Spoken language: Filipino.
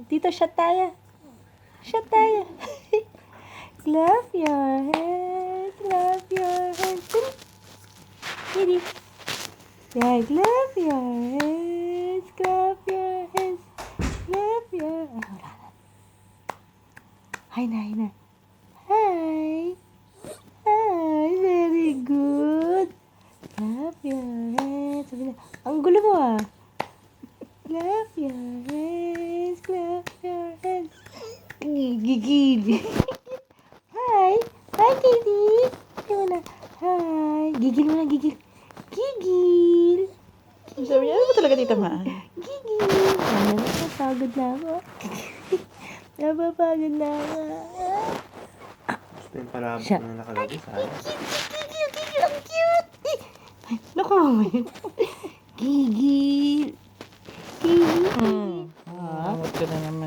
Dito, shot tayo. Shot tayo. Clap your hands. Clap your hands. Didi. Yeah, clap your hands. Clap your hands. Clap your... Ah, wala na. Hi na, hi na. Hi. Hi, very good. Clap your hands. Sabi na, ang gulo mo ah. Clap your hands. Clap your hands. Gigil. Hi. Hi, Kitty. Ikaw na. Hi. Gigil mo na, gigil. Gigil. Sabi niya, ano ba talaga Tita Ma? Gigil. Ano, napapagod na ako. Napapagod na ako. Gusto yung palabok Siya. na nakalagay sa akin. Gigil. Ang cute. Ay, naku. Gigil. Gigil. Mamot ka na naman.